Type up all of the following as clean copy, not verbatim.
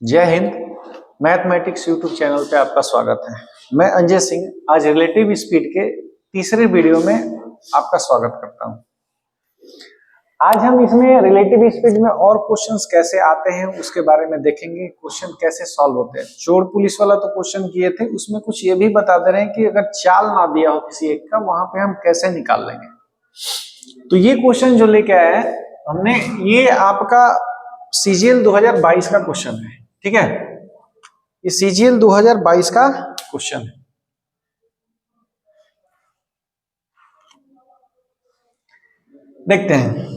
जय Hind. Mathematics YouTube channel पे आपका स्वागत है। मैं अंजय सिंह आज रिलेटिव स्पीड के तीसरे वीडियो में आपका स्वागत करता हूं। आज हम इसमें रिलेटिव स्पीड में और क्वेश्चंस कैसे आते हैं उसके बारे में देखेंगे। क्वेश्चन कैसे सॉल्व होते हैं। चोर पुलिस वाला तो क्वेश्चन किए थे, उसमें कुछ ये भी बता दे रहे हैं कि अगर चाल ना दिया हो किसी एक का, वहां पे हम कैसे निकाल लेंगे। तो ये क्वेश्चन जो लेके आया है हमने, ये आपका सीजीएल 2022 का क्वेश्चन है। ठीक है, ये सीजीएल 2022 का क्वेश्चन है। देखते हैं,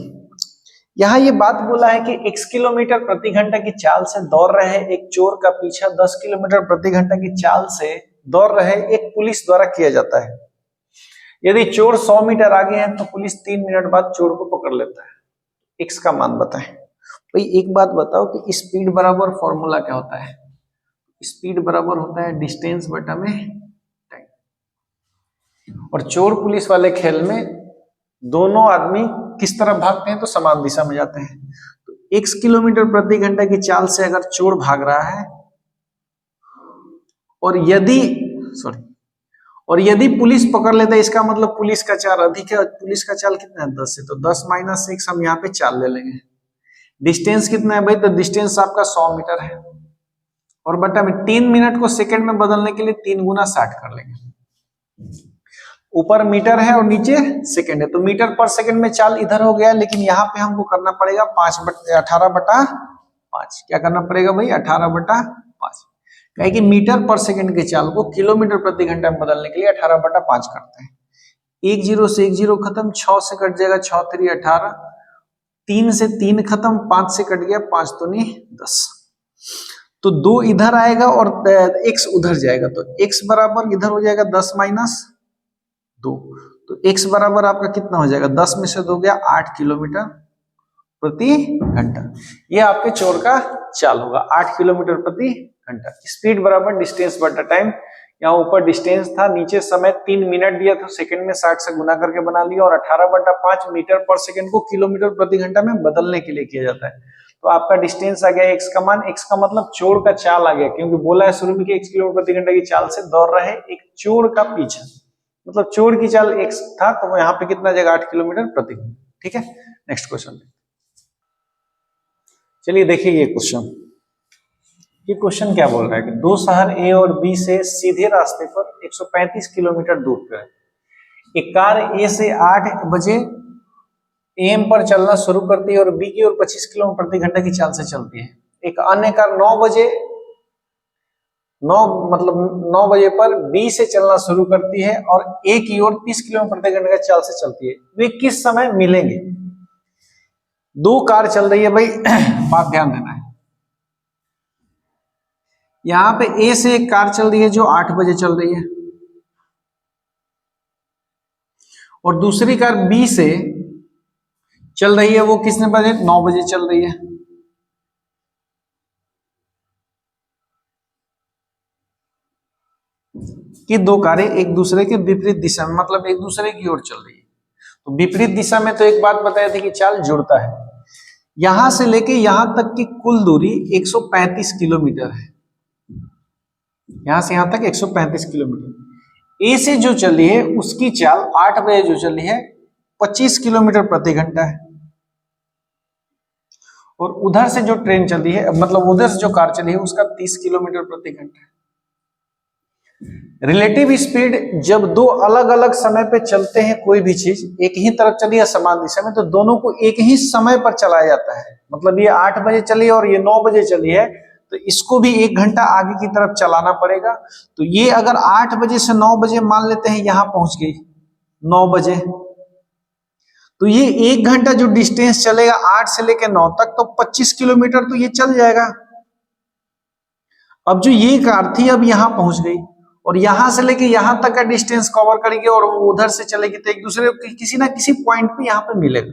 यहां ये बात बोला है कि x किलोमीटर प्रति घंटा की चाल से दौड़ रहे एक चोर का पीछा 10 किलोमीटर प्रति घंटा की चाल से दौड़ रहे एक पुलिस द्वारा किया जाता है। यदि चोर 100 मीटर आगे है तो पुलिस 3 मिनट बाद चोर को पकड़ लेता है। x का मान बताएं। भाई एक बात बताओ कि स्पीड बराबर फॉर्मूला क्या होता है। स्पीड बराबर होता है डिस्टेंस बटा में टाइम। और चोर पुलिस वाले खेल में दोनों आदमी किस तरफ भागते हैं तो समान दिशा में जाते हैं। तो x किलोमीटर प्रति घंटा की चाल से अगर चोर भाग रहा है और यदि पुलिस पकड़ लेता है, इसका मतलब पुलिस का चाल अधिक है। पुलिस का चाल कितना है 10 है, तो 10 माइनस 6 हम यहाँ पे चाल ले लेंगे। डिस्टेंस कितना है भाई, तो डिस्टेंस आपका 100 मीटर है और बटा में 3 मिनट को सेकंड में बदलने के लिए 3 गुना 60 कर लेंगे। ऊपर मीटर है और नीचे सेकंड है, तो मीटर पर सेकंड में चाल इधर हो गया, लेकिन यहाँ पे हमको करना पड़ेगा 18/5। क्या करना पड़ेगा भाई, 18/5। कहे कि मीटर पर सेकंड के चाल को किलोमीटर प्रति घंटा में बदलने के लिए 18/5 करते हैं। 1 0 से 1 0 खत्म, 6 से कट जाएगा 6 3 18, 3 से 3 खत्म, 5 से कट गया 5 दूनी 10। तो 2 इधर आएगा और x उधर जाएगा, तो x बराबर इधर हो जाएगा 10 माइनस 2। तो x बराबर आपका कितना हो जाएगा, 10 में से 2 गया 8 किलोमीटर प्रति घंटा। ये आपके चोर का चाल होगा 8 किलोमीटर प्रति घंटा। स्पीड बराबर डिस्टेंस बटा टाइम। यहाँ ऊपर डिस्टेंस था, नीचे समय 3 मिनट दिया तो सेकंड में 60 से गुना करके बना लिया, और 18/5 मीटर पर सेकंड को किलोमीटर प्रति घंटा में बदलने के लिए किया जाता है। तो आपका डिस्टेंस आ गया x का मान। x का मतलब चोर का चाल आ गया, क्योंकि बोला है शुरू में कि 1 किलोमीटर प्रति घंटा की चाल से दौड़ रहे एक चोर का पीछा, मतलब चोर की चाल x था, तो यहाँ पे कितना जाएगा 8 किलोमीटर प्रति घंटा। ठीक है, नेक्स्ट क्वेश्चन। चलिए देखिए ये क्वेश्चन। ये क्वेश्चन क्या बोल रहा है कि दो शहर A और B से सीधे रास्ते पर 135 किलोमीटर दूर पर है। एक कार A से 8 बजे AM पर चलना शुरू करती है और B की ओर 25 किलोमीटर प्रति घंटा की चाल से चलती है। एक अन्य कार 9 बजे पर B से चलना शुरू करती है और A की ओर 30 किलोमीटर प्रति घंटा की चाल से चलती है। वे किस समय मिलेंगे। दो कार चल रही है भाई, बात ध्यान देना है। यहां पे A से एक कार चल रही है जो 8 बजे चल रही है, और दूसरी कार B से चल रही है, वो कितने बजे, 9 बजे चल रही है। कि दो कारें एक दूसरे के विपरीत दिशा में, मतलब एक दूसरे की ओर चल रही है। तो विपरीत दिशा में तो एक बात बताई थी कि चाल जुड़ता है। यहां से लेके यहां तक की कुल दूरी 135 किलोमीटर है। यहां से यहां तक 135 किलोमीटर। ए से जो चली है उसकी चाल 8 बजे जो चली है 25 किलोमीटर प्रति घंटा है, और उधर से जो ट्रेन चली है, मतलब उधर से जो कार चली है उसका 30 किलोमीटर प्रति घंटा है। रिलेटिव स्पीड जब दो अलग अलग समय पे चलते हैं, कोई भी चीज एक ही तरफ चली है समान दिशा में, तो दोनों को एक ही समय पर चलाया जाता है। मतलब ये 8 बजे चली और ये 9 बजे चली है, तो इसको भी 1 घंटा आगे की तरफ चलाना पड़ेगा। तो ये अगर 8 बजे से 9 बजे मान लेते हैं यहां पहुंच गई 9 बजे, तो ये 1 घंटा जो डिस्टेंस चलेगा 8 से लेकर 9 तक, तो 25 किलोमीटर तो ये चल जाएगा। अब जो ये कार थी अब यहां पहुंच गई और यहां से लेके यहां तक का डिस्टेंस कवर करेगी और वो उधर से चलेगी, तो एक दूसरे को किसी ना किसी पॉइंट पे यहां पे मिलेगा।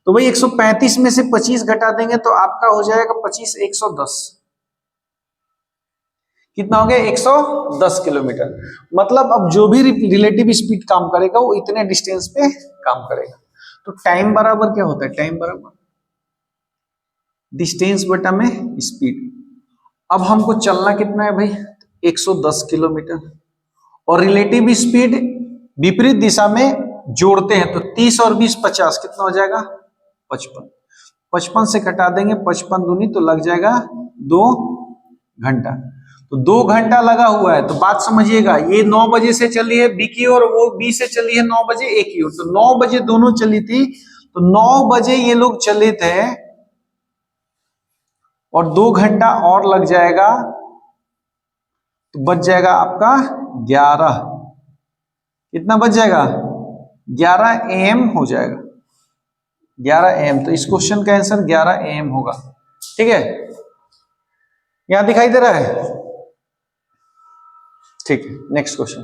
तो भाई 135 में से 25 घटा देंगे तो आपका हो जाएगा 25 110। कितना हो गया 110 किलोमीटर। मतलब अब जो भी रिलेटिव स्पीड काम करेगा वो इतने डिस्टेंस पे काम करेगा। तो टाइम बराबर क्या होता है, टाइम बराबर डिस्टेंस बटा में स्पीड। अब हमको चलना कितना है भाई, 110 किलोमीटर, और रिलेटिव स्पीड विपरीत दिशा में जोड़ते हैं तो 30 और 20 50, कितना हो जाएगा 55। 55 से कटा देंगे, 55 दूनी तो लग जाएगा 2 घंटा। तो 2 घंटा लगा हुआ है। तो बात समझिएगा, ये 9 बजे से चली है बी की ओर, वो बी से चली है 9 बजे ए की ओर। तो 9 बजे दोनों चली थी, तो 9 बजे ये लोग चले थे, और 2 घंटा और लग जाएगा, तो बच जाएगा आपका 11। कितना बच जाएगा, 11 AM हो जाएगा, 11 AM। तो इस क्वेश्चन का आंसर 11 AM होगा। ठीक है, यहां दिखाई दे रहा है। ठीक है, नेक्स्ट क्वेश्चन।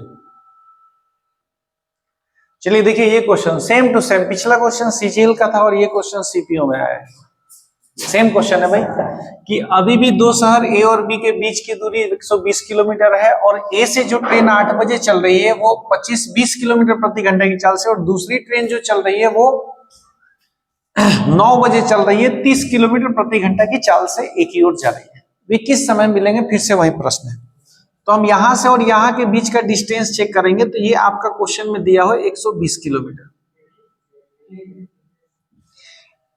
चलिए देखिए, ये क्वेश्चन सेम टू सेम, पिछला क्वेश्चन सीजीएल का था और ये क्वेश्चन सीपीओ में आया है। सेम क्वेश्चन है भाई, कि अभी भी दो शहर ए और बी के बीच की दूरी 120 किलोमीटर है, और ए से जो ट्रेन 8 बजे चल रही है वो 25-20 किलोमीटर प्रति घंटे की चाल से, और दूसरी ट्रेन जो चल रही है वो 9 बजे चल रही है 30 किलोमीटर प्रति घंटा की चाल से एक ही ओर जा रही है। वे किस समय मिलेंगे, फिर से वही प्रश्न है। तो हम यहां से और यहां के बीच का डिस्टेंस चेक करेंगे, तो ये आपका क्वेश्चन में दिया हो 120 किलोमीटर।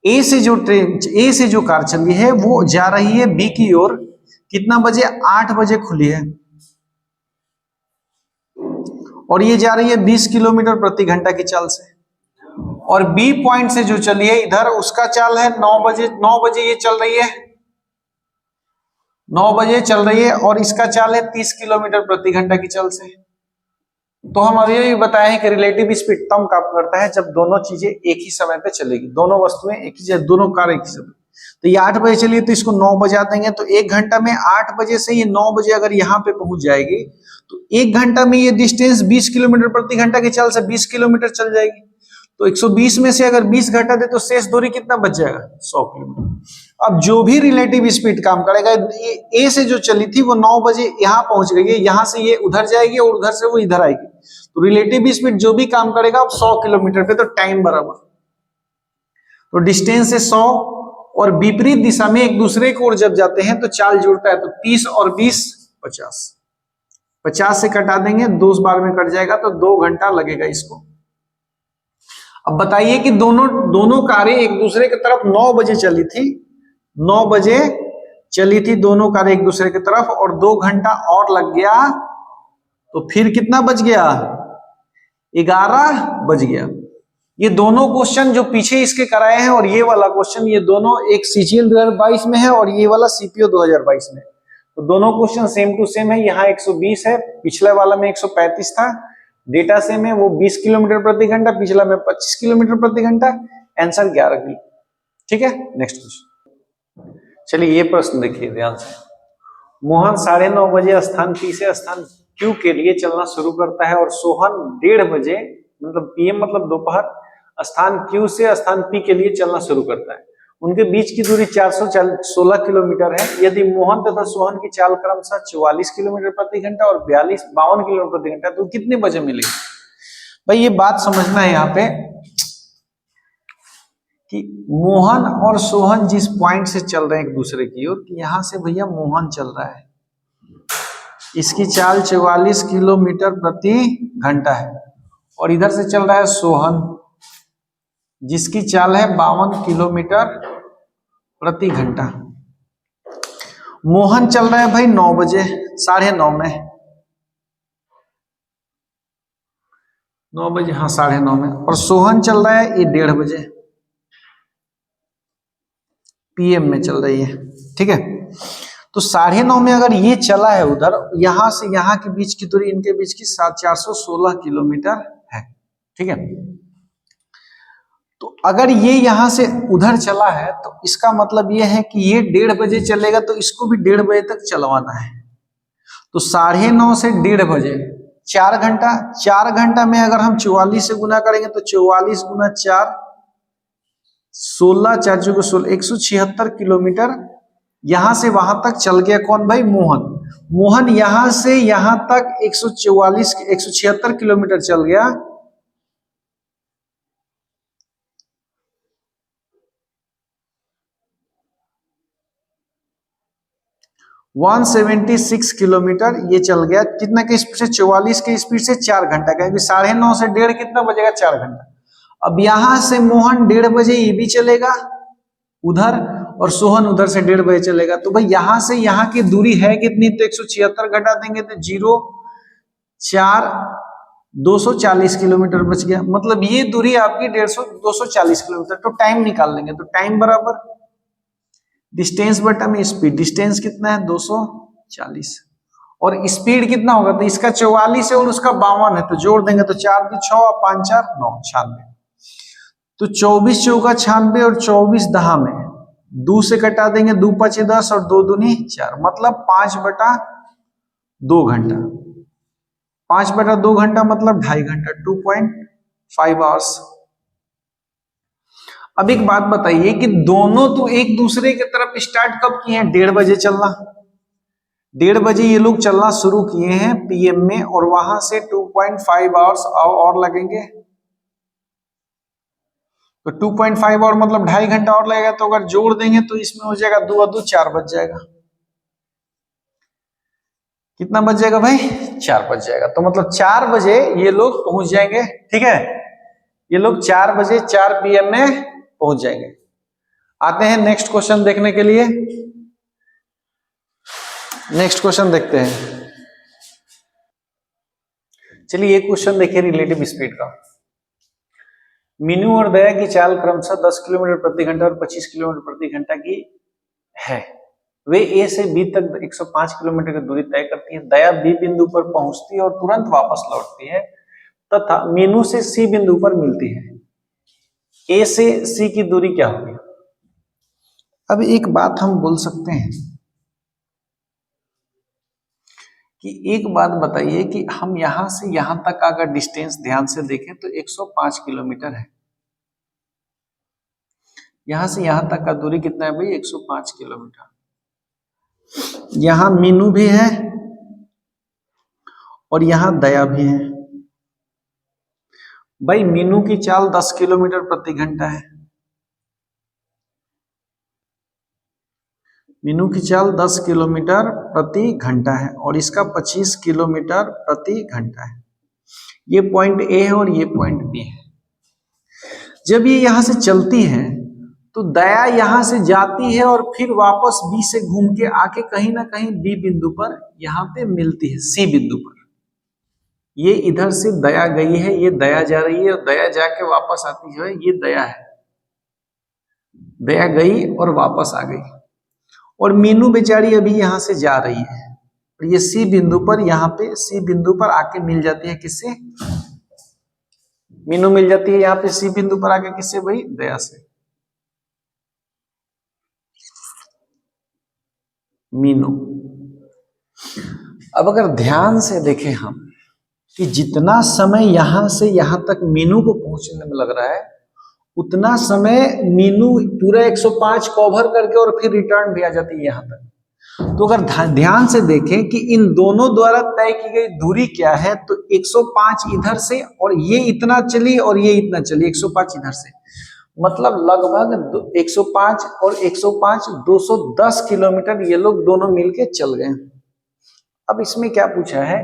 ए से जो ट्रेन, ए से जो कार चली है वो जा रही है बी की ओर, कितना बजे, 8 बजे खुली है, और ये जा रही है 20 किलोमीटर प्रति घंटा की चाल से। और बी पॉइंट से जो चली है इधर, उसका चाल है 9 बजे, 9 बजे ये चल रही है, 9 बजे चल रही है, और इसका चाल है 30 किलोमीटर प्रति घंटा की चाल से। तो हम अभी भी बताए हैं कि रिलेटिव स्पीड तब काम करता है जब दोनों चीजें एक ही समय पे चलेगी, दोनों वस्तुएं एक ही, दोनों कार एक ही समय। तो ये 8 बजे चलिए, तो इसको 9 बजा देंगे, तो 1 घंटा में 8 बजे से ये 9 बजे अगर यहाँ पे पहुंच जाएगी, तो 1 घंटा में ये डिस्टेंस 20 किलोमीटर प्रति घंटा की चाल से 20 किलोमीटर चल जाएगी। तो 120 में से अगर 20 घटा दे तो शेष दूरी कितना बच जाएगा, 100 किलोमीटर। अब जो भी रिलेटिव स्पीड काम करेगा, ए से जो चली थी वो 9 बजे यहाँ पहुंच गई है, यहां से ये उधर जाएगी और उधर से वो इधर आएगी, तो रिलेटिव स्पीड जो भी काम करेगा अब 100 किलोमीटर पे, तो टाइम बराबर, तो डिस्टेंस है 100, और विपरीत दिशा में एक दूसरे की ओर जब जाते हैं तो चाल जुड़ता है, तो 30 और 20 50, 50 से कटा देंगे, 2 बार में कट जाएगा, तो 2 घंटा लगेगा इसको। अब बताइए कि दोनों दोनों कारें एक दूसरे की तरफ 9 बजे चली थी, 9 बजे चली थी दोनों कारें एक दूसरे की तरफ, और 2 घंटा और लग गया, तो फिर कितना बच गया, 11 बज गया। ये दोनों क्वेश्चन जो पीछे इसके कराए हैं और ये वाला क्वेश्चन, ये दोनों एक सीजीएल 2022 में है और ये वाला सीपीओ 2022 में, तो दोनों क्वेश्चन सेम टू सेम है। यहाँ 120 है, पिछले वाला में 135 था। डेटा सेम है, वो 20 किलोमीटर प्रति घंटा, पिछला में 25 किलोमीटर प्रति घंटा। आंसर 11 की। ठीक है, नेक्स्ट क्वेश्चन। चलिए ये प्रश्न देखिए ध्यान से। मोहन 9:30 बजे स्थान पी से स्थान क्यू के लिए चलना शुरू करता है, और सोहन 1:30 बजे, मतलब पीएम मतलब दोपहर, स्थान क्यू से स्थान पी के लिए चलना शुरू करता है। उनके बीच की दूरी 416 किलोमीटर है। यदि मोहन तथा सोहन की चाल क्रमशः 44 किलोमीटर प्रति घंटा और 52 किलोमीटर प्रति घंटा, तो कितने बजे मिलेगी? भाई ये बात समझना है यहाँ पे कि मोहन और सोहन जिस पॉइंट से चल रहे हैं एक दूसरे की ओर, यहां से भैया मोहन चल रहा है, इसकी चाल 44 किलोमीटर प्रति घंटा है, और इधर से चल रहा है सोहन, जिसकी चाल है 52 किलोमीटर प्रति घंटा। मोहन चल रहा है भाई 9 बजे, 9:30 में, 9 बजे, हाँ 9:30 में, और सोहन चल रहा है ये 1:30 बजे पीएम में चल रही है। ठीक है, तो 9:30 में अगर ये चला है उधर, यहां से यहां के बीच की दूरी, इनके बीच की 416 किलोमीटर है। ठीक है, तो अगर ये यहां से उधर चला है, तो इसका मतलब ये है कि ये 1:30 बजे चलेगा, तो इसको भी 1:30 बजे तक चलवाना है। तो 9:30 से 1:30 बजे 4 घंटा, 4 घंटा में अगर हम 44 से गुना करेंगे तो 44 गुना 4, 16, 4 चौके 16, 176 किलोमीटर यहां से वहां तक चल गया। कौन भाई? मोहन। मोहन यहां से यहां तक 144, 176 किलोमीटर चल गया, 176 किलोमीटर ये चल गया। कितना के स्पीड से? 44 के स्पीड से 4 घंटा का। 9:30 से 1:30 कितना बजेगा? 4 घंटा। अब यहां से मोहन 1:30 बजे ये भी चलेगा उधर, और सोहन उधर से 1:30 बजे चलेगा। तो भाई यहां से यहां की दूरी है कितनी? तो 176 घटा देंगे तो 0 4 240 किलोमीटर बच गया। मतलब ये दूरी आपकी 240 किलोमीटर। तो टाइम निकाल लेंगे, तो टाइम बराबर डिस्टेंस बटा में स्पीड। डिस्टेंस कितना है? 240, और स्पीड कितना होगा? तो इसका 44 है और उसका 52 है, तो जोड़ देंगे तो 4 2 6 और 5 4 9 96। तो 24 चौका 96 और 24 दहा में 2 से कटा देंगे, 2 5 10 और 2 दूनी 4, मतलब 5/2 घंटा। 5/2 घंटा मतलब 2.5 घंटा, 2.5 आवर्स। अब एक बात बताइए कि दोनों तो एक दूसरे की तरफ स्टार्ट कब किए हैं? 1:30 बजे चलना। 1:30 बजे ये लोग चलना शुरू किए हैं पीएम में, और वहां से 2.5 आवर्स और लगेंगे। तो 2.5 आवर मतलब 2.5 घंटा और लगेगा। तो अगर जोड़ देंगे तो इसमें हो जाएगा 2 और 2 4 बच जाएगा। कितना बच जाएगा भाई? 4 बच जाएगा। तो मतलब 4 बजे ये लोग पहुंच जाएंगे। ठीक है, ये लोग 4 बजे 4 PM में पहुंच जाएंगे। आते हैं नेक्स्ट क्वेश्चन देखने के लिए। नेक्स्ट क्वेश्चन देखते हैं। चलिए ये क्वेश्चन देखिए रिलेटिव स्पीड का। मीनू और दया की चाल क्रमशः 10 किलोमीटर प्रति घंटा और 25 किलोमीटर प्रति घंटा की है। वे ए से बी तक 105 किलोमीटर की दूरी तय करती है। दया बी बिंदु पर पहुंचती है और तुरंत वापस लौटती है, तथा मीनू से सी बिंदु पर मिलती है। ए से सी की दूरी क्या होगी? अब एक बात हम बोल सकते हैं कि एक बात बताइए कि हम यहां से यहां तक का अगर डिस्टेंस ध्यान से देखें तो 105 किलोमीटर है। यहां से यहां तक का दूरी कितना है भाई? 105 किलोमीटर। यहां मीनू भी है और यहां दया भी है। भाई मीनू की चाल 10 किलोमीटर प्रति घंटा है। मीनू की चाल 10 किलोमीटर प्रति घंटा है और इसका 25 किलोमीटर प्रति घंटा है। ये पॉइंट ए है और ये पॉइंट बी है। जब ये यहां से चलती है तो दया यहां से जाती है और फिर वापस बी से घूम के आके कहीं ना कहीं बी बिंदु पर यहां पे मिलती है, सी बिंदु पर। ये इधर से दया गई है, ये दया जा रही है और दया जाके वापस आती है, ये दया है। दया गई और वापस आ गई, और मीनू बेचारी अभी यहां से जा रही है और ये सी बिंदु पर, यहां पे सी बिंदु पर आके मिल जाती है। किससे? मीनू मिल जाती है यहाँ पे सी बिंदु पर आके। किससे भाई? दया से। मीनू। अब अगर ध्यान से देखें हम कि जितना समय यहां से यहां तक मीनू को पहुंचने में लग रहा है, उतना समय मीनू पूरा 105 कवर करके और फिर रिटर्न भी आ जाती है यहां तक। तो अगर ध्यान से देखें कि इन दोनों द्वारा तय की गई दूरी क्या है, तो 105 इधर से और ये इतना चली और ये इतना चली, 105 इधर से, मतलब लगभग 105 और 105 210 किलोमीटर ये लोग दोनों मिलके चल गए। अब इसमें क्या पूछा है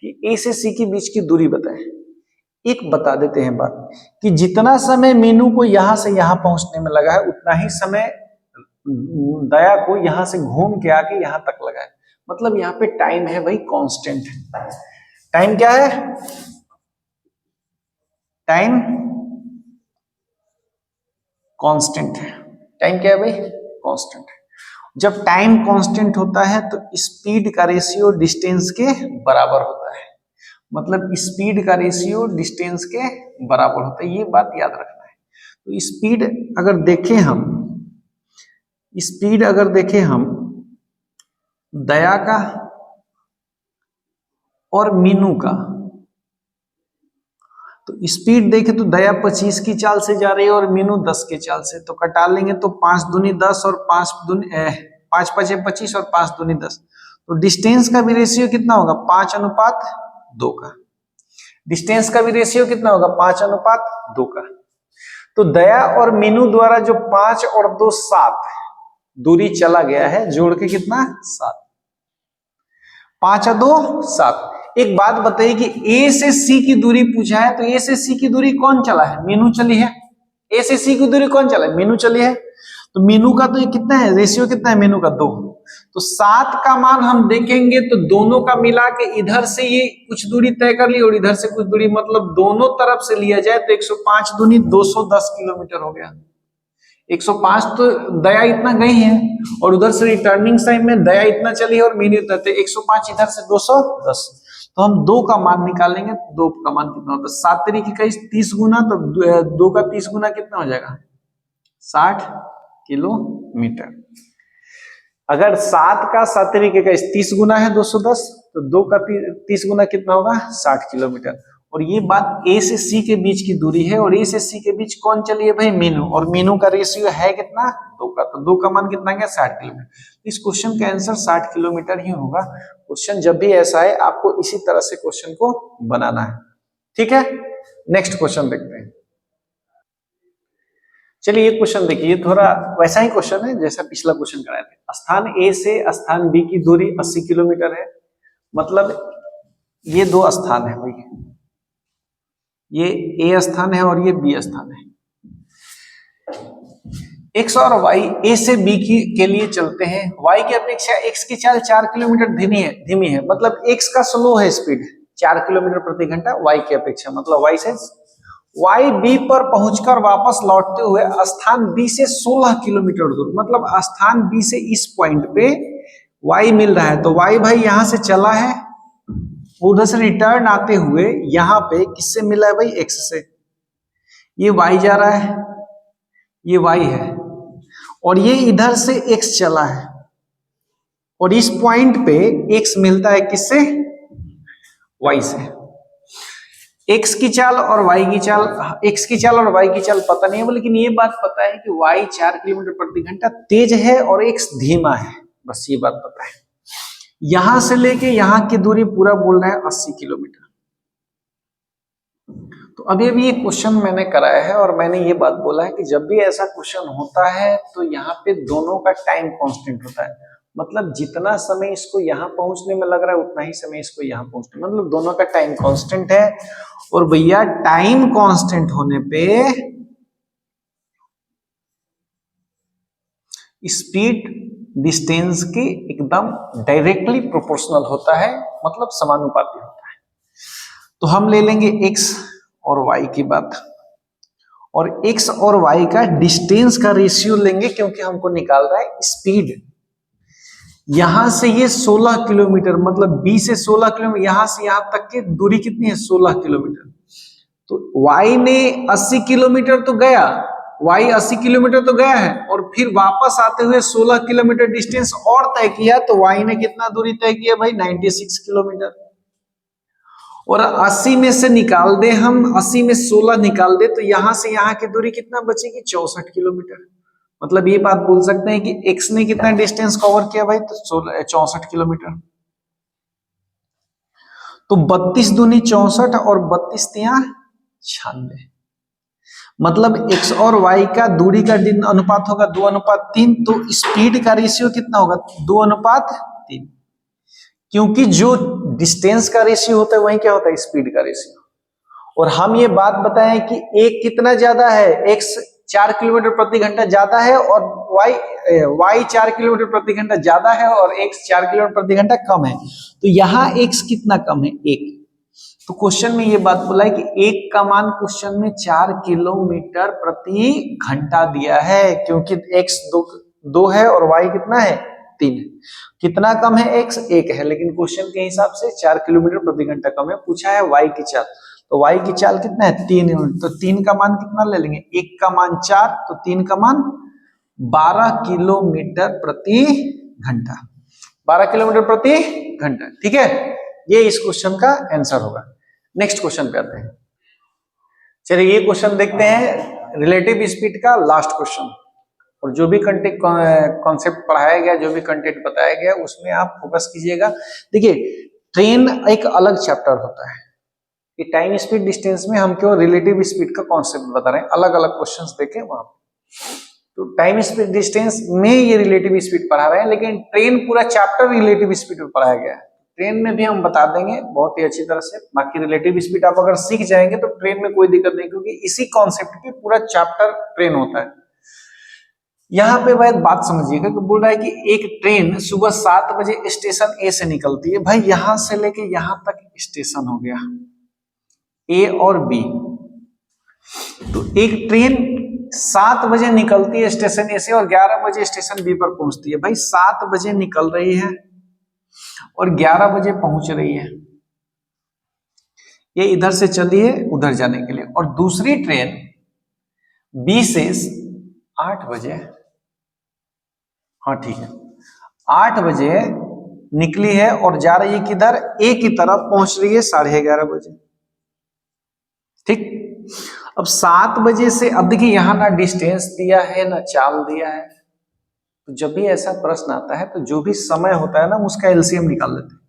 कि ए से सी के बीच की दूरी बताएं। एक बता देते हैं बात कि जितना समय मीनू को यहां से यहां पहुंचने में लगा है, उतना ही समय दया को यहां से घूम के आके यहां तक लगा है। मतलब यहाँ पे टाइम है भाई कांस्टेंट। टाइम क्या है? टाइम कांस्टेंट है। टाइम क्या है भाई? कांस्टेंट है। जब टाइम कांस्टेंट होता है तो स्पीड का रेशियो डिस्टेंस के बराबर होता है। मतलब स्पीड का रेशियो डिस्टेंस के बराबर होता है, ये बात याद रखना है। तो स्पीड अगर देखें हम दया का और मीनू का, तो स्पीड देखें तो दया 25 की चाल से जा रही है और मीनू 10 के चाल से। तो कटा लेंगे तो 5 दूनी 10 और 5 5 25 और 5 दूनी 10। तो डिस्टेंस का भी रेशियो कितना होगा? 5:2 का। डिस्टेंस का भी रेशियो कितना होगा? 5:2 का। तो दया और मीनू द्वारा जो 5 और 2 7 दूरी चला गया है, जोड़ के कितना? 7। 5 और 2 7। एक बात बताइए कि ए से सी की दूरी पूछा है, तो ए से सी की दूरी कौन चला है? मीनू चली है। ए से सी की दूरी कौन चला है? मीनू चली है। तो मीनू का तो ये कितना है, रेशियो कितना है मीनू का? 2। तो 7 का मान हम देखेंगे तो दोनों का मिला के इधर से ये कुछ दूरी तय कर ली और इधर से कुछ दूरी, मतलब दोनों तरफ से लिया जाए तो 105 दूनी 210 किलोमीटर हो गया। 105 तो दया इतना गई है और उधर से रिटर्निंग टाइम में दया इतना चली है और मीनू इतना, तो 105 इधर से 210। तो हम 2 का मान निकालेंगे, 2 का मान कितना होता है? 7 तरीके का 30 गुना, तो 2 का 30 गुना कितना हो जाएगा? 60 किलोमीटर। अगर 7 का 7 तरीके का 30 गुना है 210, तो 2 का 30 गुना कितना होगा? 60 किलोमीटर। और ये बात ए से सी के बीच की दूरी है और ए से सी के बीच कौन चली है भाई? मीनू। और मीनू का रेशियो है कितना? 2 का। तो 2 का मान कितना गया? 60 किलोमीटर। इस क्वेश्चन का आंसर 60 किलोमीटर ही होगा। क्वेश्चन जब भी ऐसा है आपको इसी तरह से क्वेश्चन को बनाना है, ठीक है। नेक्स्ट क्वेश्चन देखते हैं। चलिए ये क्वेश्चन देखिए, ये थोड़ा वैसा ही क्वेश्चन है जैसा पिछला क्वेश्चन कराए थे। स्थान ए से स्थान बी की दूरी 80 किलोमीटर है। मतलब ये 2 स्थान है भाई, ये ए स्थान है और ये बी स्थान है। एक्स और वाई ए से बी के लिए चलते हैं। वाई की अपेक्षा एक्स की चाल 4 किलोमीटर धीमी है। मतलब एक्स का स्लो है स्पीड 4 किलोमीटर प्रति घंटा वाई की अपेक्षा। मतलब वाई से वाई बी पर पहुंचकर वापस लौटते हुए स्थान बी से 16 किलोमीटर दूर, मतलब स्थान बी से इस पॉइंट पे वाई मिल रहा है। तो वाई भाई यहां से चला है, उधर से रिटर्न आते हुए यहां पे किससे मिला है भाई? एक्स से। ये वाई जा रहा है, ये वाई है, और ये इधर से एक्स चला है और इस पॉइंट पे एक्स मिलता है किससे? वाई से। एक्स की चाल और वाई की चाल, एक्स की चाल और वाई की चाल पता नहीं है, लेकिन ये बात पता है कि वाई 4 किलोमीटर प्रति घंटा तेज है और एक्स धीमा है, बस ये बात पता है। यहां से लेके यहां की दूरी पूरा बोल रहा है 80 किलोमीटर। तो अभी अभी ये क्वेश्चन मैंने कराया है और मैंने ये बात बोला है कि जब भी ऐसा क्वेश्चन होता है तो यहाँ पे दोनों का टाइम कांस्टेंट होता है। मतलब जितना समय इसको यहाँ पहुंचने में लग रहा है उतना ही समय इसको यहाँ पहुंचने, मतलब दोनों का टाइम कांस्टेंट है। और भैया टाइम कांस्टेंट होने पे स्पीड डिस्टेंस के एकदम डायरेक्टली प्रोपोर्शनल होता है, मतलब समानुपाती होता है। तो हम ले लेंगे x और y की बात, और x और y का डिस्टेंस का रेशियो लेंगे क्योंकि हमको निकाल रहा है स्पीड। यहां से ये 16 किलोमीटर, मतलब b से 16 किलोमीटर, यहां से यहां तक की दूरी कितनी है? 16 किलोमीटर। तो y ने 80 किलोमीटर तो गया, y 80 किलोमीटर तो गया है और फिर वापस आते हुए 16 किलोमीटर डिस्टेंस और तय किया। तो y ने कितना दूरी तय किया भाई? 96 किलोमीटर। और 80 में से निकाल दे हम, 80 में 16 निकाल दे तो यहां से यहां की दूरी कितना बचेगी? 64 किलोमीटर। मतलब ये बात बोल सकते हैं कि x ने कितना डिस्टेंस कवर किया भाई? तो 64 किलोमीटर। तो 32 दूनी 64 और 32 तिया 96। मतलब x और y का दूरी का अनुपात होगा 2:3। तो स्पीड का रेशियो कितना होगा? 2:3। क्योंकि जो डिस्टेंस का रेशियो होता है वही क्या होता है? स्पीड का रेशियो। और हम ये बात बताएं कि एक कितना ज्यादा है? x 4 किलोमीटर प्रति घंटा ज्यादा है और y 4 किलोमीटर प्रति घंटा ज्यादा है और x 4 किलोमीटर प्रति घंटा कम है। तो यहाँ x कितना कम है? 1। तो क्वेश्चन में ये बात बोला है कि 1 का मान क्वेश्चन में 4 किलोमीटर प्रति घंटा दिया है, क्योंकि x 2 है और y कितना है? 3 है। कितना कम है? x 1 है, लेकिन क्वेश्चन के हिसाब से 4 किलोमीटर प्रति घंटा कम है। पूछा है y की चाल, तो y की चाल कितना है? 3 है। तो 3 का मान कितना ले लेंगे? 1 का मान 4, तो 3 का मान 12 किलोमीटर प्रति घंटा। 12 किलोमीटर प्रति घंटा, ठीक है। ये इस क्वेश्चन का आंसर होगा। नेक्स्ट क्वेश्चन पे आते हैं। चलिए ये क्वेश्चन देखते हैं, रिलेटिव स्पीड का लास्ट क्वेश्चन। और जो भी कॉन्सेप्ट पढ़ाया गया, जो भी कंटेंट बताया गया, उसमें आप फोकस कीजिएगा। देखिए ट्रेन एक अलग चैप्टर होता है, ये टाइम स्पीड डिस्टेंस में हम केवल रिलेटिव स्पीड का कॉन्सेप्ट बता रहे हैं। अलग अलग क्वेश्चंस देखें वहां। तो टाइम स्पीड डिस्टेंस में ये रिलेटिव स्पीड पढ़ा रहे हैं, लेकिन ट्रेन पूरा चैप्टर रिलेटिव स्पीड में पढ़ाया गया है। ट्रेन में भी हम बता देंगे बहुत ही अच्छी तरह से। बाकी रिलेटिव स्पीड आप अगर सीख जाएंगे तो ट्रेन में कोई दिक्कत नहीं, क्योंकि इसी कॉन्सेप्ट पे पूरा चैप्टर ट्रेन होता है। यहाँ पे भाई बात समझिएगा कि बोल रहा है कि एक ट्रेन सुबह 7 बजे स्टेशन ए से निकलती है। भाई यहां से लेके यहां तक स्टेशन हो गया ए और बी। तो एक ट्रेन 7 बजे निकलती है स्टेशन ए से और 11 बजे स्टेशन बी पर पहुंचती है। भाई 7 बजे निकल रही है और 11 बजे पहुंच रही है, ये इधर से चली है उधर जाने के लिए। और दूसरी ट्रेन बी से 8 बजे, हाँ ठीक है, 8 बजे निकली है और जा रही है किधर, ए की तरफ, पहुंच रही है 11:30 बजे। ठीक, अब 7 बजे से, अब देखिए यहां ना डिस्टेंस दिया है ना चाल दिया है, तो जब भी ऐसा प्रश्न आता है तो जो भी समय होता है ना उसका एलसीएम निकाल लेते हैं।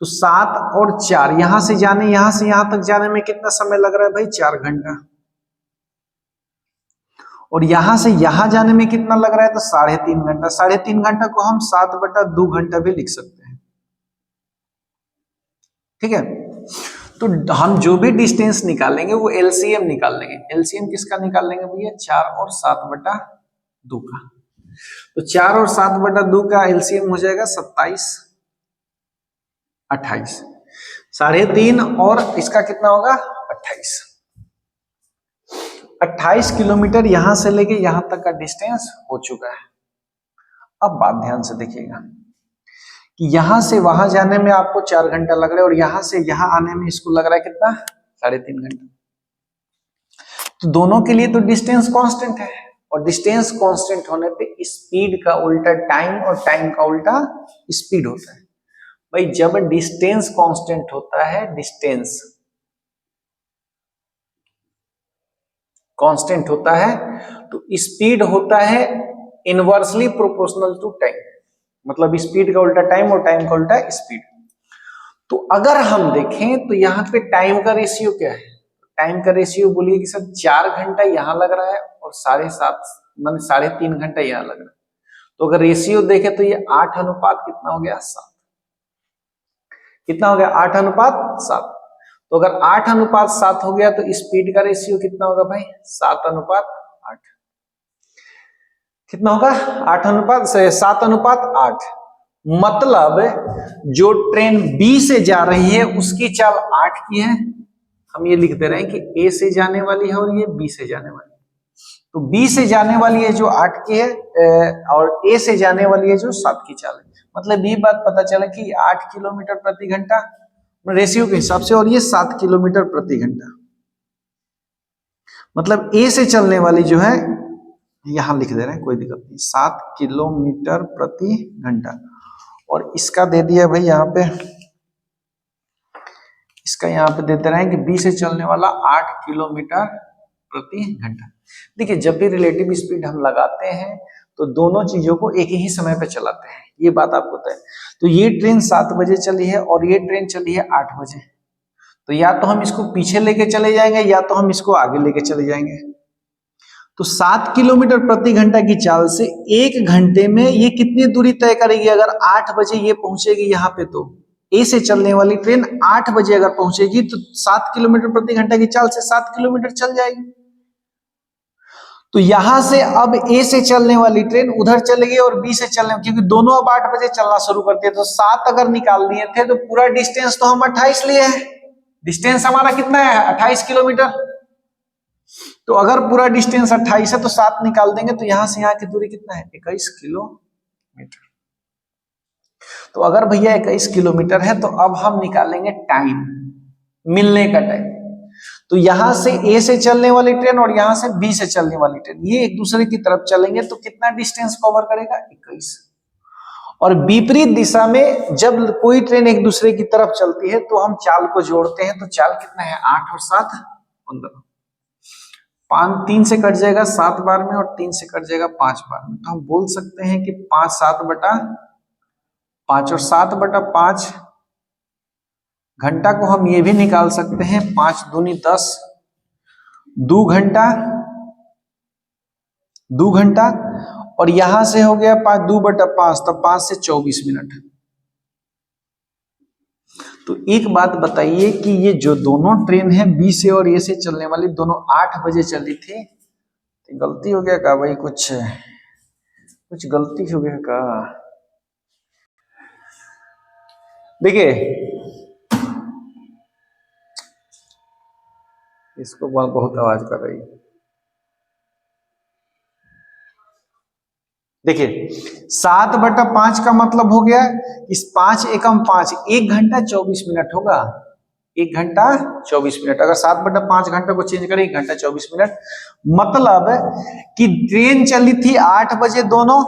तो 7 और 4, यहां से जाने, यहां से यहां तक जाने में कितना समय लग रहा है भाई, 4 घंटा। और यहां से यहां जाने में कितना लग रहा है, तो 3.5 घंटा। 3.5 घंटा को हम 7/2 घंटा भी लिख सकते हैं। ठीक है, तो हम जो भी डिस्टेंस निकालेंगे वो एलसीएम निकाल लेंगे। एलसीएम किसका निकाल लेंगे भैया, 4 और 7/2 का। तो 4 और 7/2 का एलसीएम हो जाएगा 27, 28। 3.5 और इसका कितना होगा, 28। 28 किलोमीटर यहां से लेके यहां तक का डिस्टेंस हो चुका है। अब बात ध्यान से देखिएगा कि यहां से वहां जाने में आपको 4 घंटा लग रहा है और यहां से यहां आने में इसको लग रहा है कितना, 3.5 घंटा। तो दोनों के लिए तो डिस्टेंस कांस्टेंट है, और डिस्टेंस कांस्टेंट होने पे स्पीड का उल्टा टाइम और टाइम का उल्टा स्पीड होता है। भाई जब डिस्टेंस कांस्टेंट होता है, डिस्टेंस कांस्टेंट होता है, तो स्पीड होता है इनवर्सली प्रोपोर्शनल टू टाइम। मतलब स्पीड का उल्टा टाइम और टाइम का उल्टा स्पीड। तो अगर हम देखें तो यहाँ पे टाइम का रेशियो क्या है, टाइम का रेशियो बोलिए कि सर 4 घंटा यहाँ लग रहा है और 7.5 मान 3.5 घंटा यहाँ लग रहा है। तो अगर रेशियो देखें तो ये 8 अनुपात कितना हो गया, 7। कितना हो गया, 8:7। तो अगर 8:7 हो गया तो स्पीड का रेशियो कितना होगा भाई, 7:8। कितना होगा, 7:8। मतलब जो ट्रेन बी से जा रही है उसकी चाल 8 की है। हम ये लिख दे रहे हैं कि ए से जाने वाली है और ये बी से जाने वाली है। तो बी से जाने वाली है जो 8 की है और ए से जाने वाली है जो 7 की चाल है। मतलब ये बात पता चला कि 8 किलोमीटर प्रति घंटा रेशियो के हिसाब से, और ये 7 किलोमीटर प्रति घंटा। मतलब ए से चलने वाली जो है, यहां लिख दे रहे हैं कोई दिक्कत नहीं, 7 किलोमीटर प्रति घंटा। और इसका दे दिया भाई यहाँ पे, इसका यहाँ पे देते रहे कि बी से चलने वाला 8 किलोमीटर प्रति घंटा। देखिए जब भी रिलेटिव स्पीड हम लगाते हैं तो दोनों चीजों को एक ही समय पे चलाते हैं, ये बात आपको तय है। तो ये ट्रेन 7 बजे चली है और ये ट्रेन चली है 8 बजे। तो या तो हम इसको पीछे लेके चले जाएंगे या तो हम इसको आगे लेके चले जाएंगे। तो 7 किलोमीटर प्रति घंटा की चाल से 1 घंटे में ये कितनी दूरी तय करेगी। अगर 8 बजे ये पहुंचेगी यहाँ पे, तो ए से चलने वाली ट्रेन 8 बजे अगर पहुंचेगी तो 7 किलोमीटर प्रति घंटा की चाल से 7 किलोमीटर चल जाएगी। तो यहां से अब ए से चलने वाली ट्रेन उधर चलेगी और बी से चलने, क्योंकि दोनों अब 8 बजे चलना शुरू करते हैं, तो 7 अगर निकाल दिए थे तो पूरा डिस्टेंस तो हम 28 लिए हैं। डिस्टेंस हमारा कितना है, 28 किलोमीटर। तो अगर पूरा डिस्टेंस 28 है तो 7 निकाल देंगे तो यहां से यहां की दूरी कितना है, 21 किलोमीटर। तो अगर भैया 21 किलोमीटर है तो अब हम निकालेंगे टाइम, मिलने का टाइम। तो यहां से ए से चलने वाली ट्रेन और यहां से बी से चलने वाली ट्रेन, ये एक दूसरे की तरफ चलेंगे तो कितना डिस्टेंस कवर करेगा, 21। और विपरीत दिशा में जब कोई ट्रेन एक दूसरे की तरफ चलती है तो हम चाल को जोड़ते हैं। तो चाल कितना है, 8 और 7 15। 3 से कट जाएगा 7 बार में और 3 से कट जाएगा 5 बार में। तो हम बोल सकते हैं कि 5 7/5 और 7/5 घंटा को हम ये भी निकाल सकते हैं, 5 दूनी 10, 2 घंटा, 2 घंटा। और यहां से हो गया 5 2/5, तो 5 से 24 मिनट। तो एक बात बताइए कि ये जो दोनों ट्रेन है बी से और ए से चलने वाली, दोनों 8 बजे चली थी। गलती हो गया का भाई, कुछ गलती हो गया का? देखिए इसको बहुत आवाज कर रही है। देखिए 7/5 का मतलब हो गया इस 5 एकम 5, 1 घंटा 24 मिनट होगा। 1 घंटा 24 मिनट, अगर 7/5 घंटे को चेंज करें 1 घंटा 24 मिनट, मतलब कि ट्रेन चली थी 8 बजे दोनों,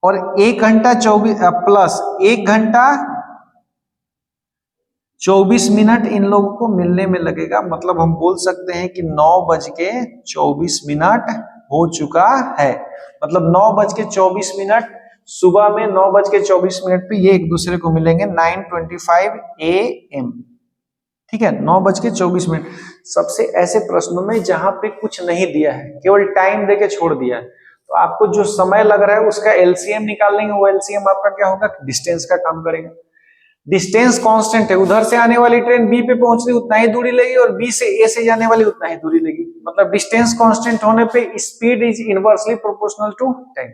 और 1 घंटा 24 प्लस 1 घंटा 24 मिनट इन लोगों को मिलने में लगेगा। मतलब हम बोल सकते हैं कि 9:24 हो चुका है। मतलब 9:24 सुबह में 9:24 पे ये एक दूसरे को मिलेंगे 9:25 AM। ठीक है, 9:24। सबसे ऐसे प्रश्नों में जहां पे कुछ नहीं दिया है, केवल टाइम देके छोड़ दिया है, तो आपको जो समय लग रहा है उसका एलसीएम निकाल लेंगे। वो एलसीएम आपका क्या होगा? डिस्टेंस का काम करेगा। डिस्टेंस कांस्टेंट है, उधर से आने वाली ट्रेन बी पे पहुंच रही उतना ही दूरी लेगी, और बी से ए से जाने वाली उतना ही दूरी लेगी। मतलब डिस्टेंस कांस्टेंट होने पे speed is inversely proportional to time.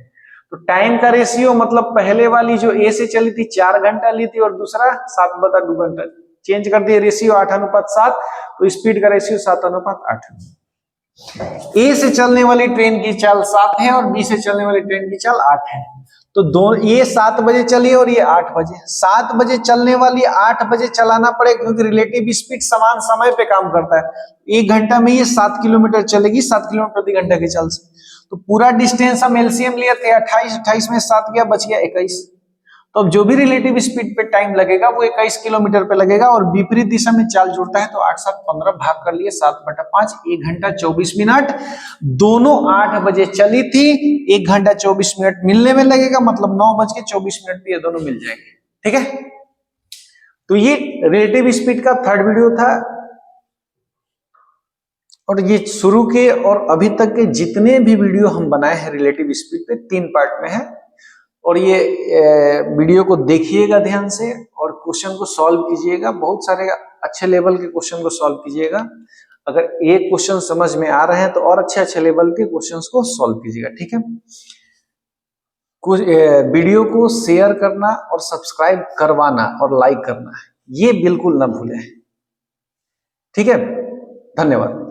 तो टाइम का रेशियो, मतलब पहले वाली जो ए से चली थी 4 घंटा ली थी और दूसरा 7/2 घंटा, चेंज कर दिए रेशियो 8:7, तो स्पीड का रेशियो 7:8। ए से चलने वाली ट्रेन की चाल 7 है और बी से चलने वाली ट्रेन की चाल 8 है। तो दो, ये 7 बजे चली और ये 8 बजे। 7 बजे चलने वाली 8 बजे चलाना पड़ेगा, क्योंकि रिलेटिव स्पीड समान समय पे काम करता है। 1 घंटा में ये 7 किलोमीटर चलेगी 7 किलोमीटर प्रति घंटा की चाल से। तो पूरा डिस्टेंस हम एलसीएम लिए थे 28, 28 में 7 गया, बच गया 21। तो अब जो भी रिलेटिव स्पीड पे टाइम लगेगा वो 21 किलोमीटर पे लगेगा, और विपरीत दिशा में चाल जुड़ता है तो 8 7 15 भाग कर लिए 7/5, 1 घंटा 24 मिनट। दोनों 8 बजे चली थी, 1 घंटा 24 मिनट मिलने में लगेगा, मतलब 9:24 पे ये दोनों मिल जाएंगे। ठीक है, तो ये रिलेटिव स्पीड का 3rd वीडियो था, और ये शुरू के और अभी तक के जितने भी वीडियो हम बनाए हैं रिलेटिव स्पीड पे 3 पार्ट में है। और ये वीडियो को देखिएगा ध्यान से और क्वेश्चन को सॉल्व कीजिएगा। बहुत सारे अच्छे लेवल के क्वेश्चन को सॉल्व कीजिएगा। अगर एक क्वेश्चन समझ में आ रहे हैं तो और अच्छे लेवल के क्वेश्चंस को सॉल्व कीजिएगा। ठीक है, कुछ वीडियो को शेयर करना और सब्सक्राइब करवाना और लाइक करना, ये बिल्कुल ना भूलें। ठीक है, धन्यवाद।